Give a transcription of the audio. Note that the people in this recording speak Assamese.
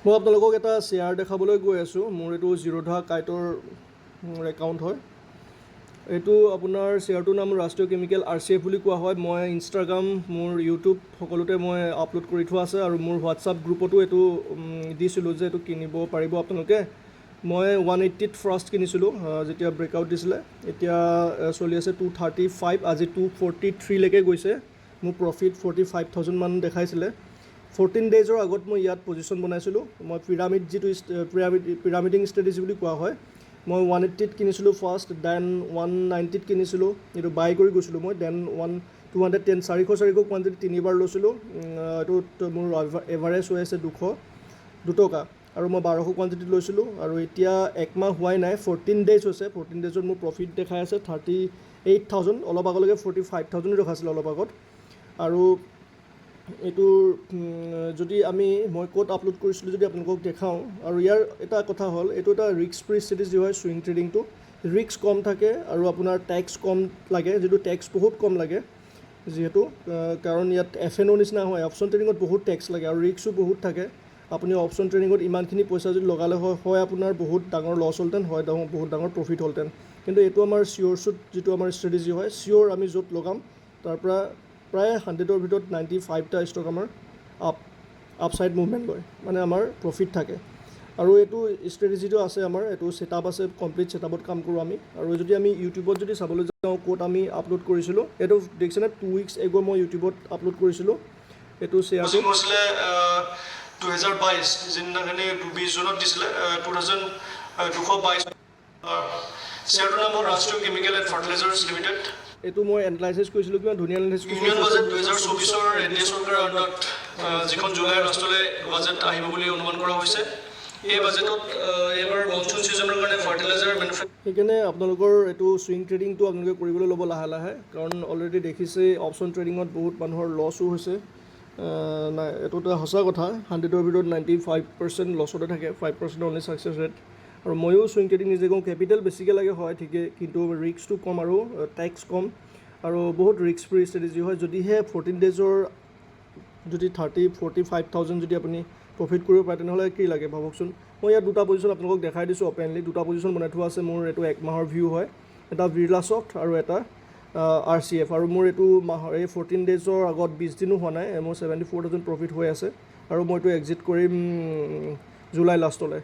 মই আপোনালোকক এটা শ্বেয়াৰ দেখাবলৈ গৈ আছোঁ। মোৰ এইটো জিৰ'ধা কাইটৰ একাউণ্ট হয়। এইটো আপোনাৰ শ্বেয়াৰটোৰ নাম ৰাষ্ট্ৰীয় কেমিকেল RCF বুলি কোৱা হয়। মই ইনষ্টাগ্ৰাম, মোৰ ইউটিউব সকলোতে মই আপলোড কৰি থোৱা আছে আৰু মোৰ হোৱাটছআপ গ্ৰুপতো এইটো দিছিলোঁ যে এইটো কিনিব পাৰিব আপোনালোকে। মই 180ত ফাৰ্ষ্ট কিনিছিলোঁ যেতিয়া ব্ৰেকআউট দিছিলে। এতিয়া চলি আছে 235, আজি 243লৈকে গৈছে। মোৰ প্ৰফিট 45,000 মান দেখাইছিলে। 14 ডেইজৰ আগত মই ইয়াত পজিশ্যন বনাইছিলোঁ। মই পিৰামিড যিটো পিৰামিডিং ষ্ট্ৰেটেজি বুলি কোৱা হয়, মই 180ত কিনিছিলোঁ ফাৰ্ষ্ট, দেন 190ত কিনিছিলোঁ, এইটো বাই কৰি গৈছিলোঁ মই, দেন 210, 400 কোৱাণ্টিটি তিনিবাৰ লৈছিলোঁ। এইটোত মোৰ এভাৰেজ হৈ আছে 200 টকা আৰু মই 1200 কোৱাণ্টিটিত লৈছিলোঁ। আৰু এতিয়া একমাহ হোৱাই নাই, 14 ডেইজ হৈছে। 14 ডেইজত মোৰ প্ৰফিট দেখাই আছে 38,000, অলপ আগলৈকে 45,000 দেখাইছিলে অলপ আগত। আৰু এইটোৰ যদি মই ক'ত আপলোড কৰিছিলোঁ যদি আপোনালোকক দেখাওঁ, আৰু ইয়াৰ এটা কথা হ'ল, এইটো এটা ৰিস্ক ফ্ৰী ষ্ট্ৰেটেজি হয়। চুইং ট্ৰেডিংটো ৰিস্ক কম থাকে আৰু আপোনাৰ টেক্স কম লাগে, যিটো টেক্স বহুত কম লাগে যিহেতু, কাৰণ ইয়াত FNO নিচিনা হয়। অপশ্যন ট্ৰেডিঙত বহুত টেক্স লাগে আৰু ৰিস্কো বহুত থাকে। আপুনি অপশ্যন ট্ৰেডিঙত ইমানখিনি পইচা যদি লগালে হয় আপোনাৰ বহুত ডাঙৰ লছ হ'লহেঁতেন, হয় বহুত ডাঙৰ প্ৰফিট হ'লহেঁতেন। কিন্তু এইটো আমাৰ চিয়'ৰ শ্বুট যিটো আমাৰ ষ্ট্ৰেটেজি হয়, চিয়'ৰ আমি য'ত লগাম তাৰপৰা প্ৰায় 100ৰ ভিতৰত 95টা ষ্টক আমাৰ আপছাইড মুভমেণ্ট লয়, মানে আমাৰ প্ৰফিট থাকে। আৰু এইটো ষ্ট্ৰেটেজিটো আছে আমাৰ, এইটো ছেটআপ আছে, কমপ্লিট ছেটআপত কাম কৰোঁ আমি। আৰু যদি আমি ইউটিউবত যদি চাবলৈ যাওঁ ক'ত আমি আপলোড কৰিছিলোঁ, এইটো দেখিছেনে 2 উইকছ এগো মই ইউটিউবত আপলোড কৰিছিলোঁ। এইটো শ্বেয়াৰটো হৈছিলে 2022, যিদিনাখনি 20 জুনত দিছিলে, 2222। শ্বেয়াৰটোৰ নাম হ'ল ৰাষ্ট্ৰীয় কেমিকেল এণ্ড ফাৰ্টিলাইজাৰ্ছ লিমিটেড। এইটো মই এনালাইচিছ কৰিছিলোঁ, কিমান ধুনীয়া এনালাইচিছ কৰিছিলোঁ। ইউনিয়ন বাজেট 2024ৰ NDA চৰকাৰৰ আণ্ডাৰত যিখন জুলাই লাষ্টলৈ বাজেট আহিব বুলি অনুমান কৰা হৈছে। এই বাজেটত এইবাৰ মনচুন ছিজনৰ কাৰণে ফাৰ্টিলাইজাৰ সেইকাৰণে আপোনালোকৰ এইটো চুইং ট্ৰেডিংটো আপোনালোকে কৰিবলৈ ল'ব লাহে লাহে, কাৰণ অলৰেডি দেখিছেই অপশ্যন ট্ৰেডিঙত বহুত মানুহৰ লছো হৈছে। নাই, এইটোতো সঁচা কথা, 100ৰ ভিতৰত 95% লছতে থাকে, 5% অনলি ছাকচেছ ৰেট। আৰু ময়ো চুইং ট্ৰেডিং নিজে কওঁ, কেপিটেল বেছিকৈ লাগে হয় ঠিকেই, কিন্তু ৰিস্কটো কম আৰু টেক্স কম আৰু বহুত ৰিস্ক ফ্ৰী ষ্ট্ৰেটেজি হয়। যদিহে 14 ডেইজৰ যদি 45,000 যদি আপুনি প্ৰফিট কৰিব পাৰে, তেনেহ'লে কি লাগে ভাবকচোন। মই ইয়াত দুটা পজিশ্যন আপোনালোকক দেখাই দিছোঁ অপেনলি, দুটা পজিশ্যন বনাই থোৱা আছে মোৰ। এইটো এক মাহৰ ভিউ হয়, এটা বিৰলাছফ্ট আৰু এটা RCF। আৰু মোৰ এইটো মাহৰ 14 ডেইজৰ আগত 20 দিনো হোৱা নাই, মোৰ 74,000 প্ৰফিট হৈ আছে। আৰু মই এইটো এক্সিট কৰিম জুলাই লাষ্টলৈ।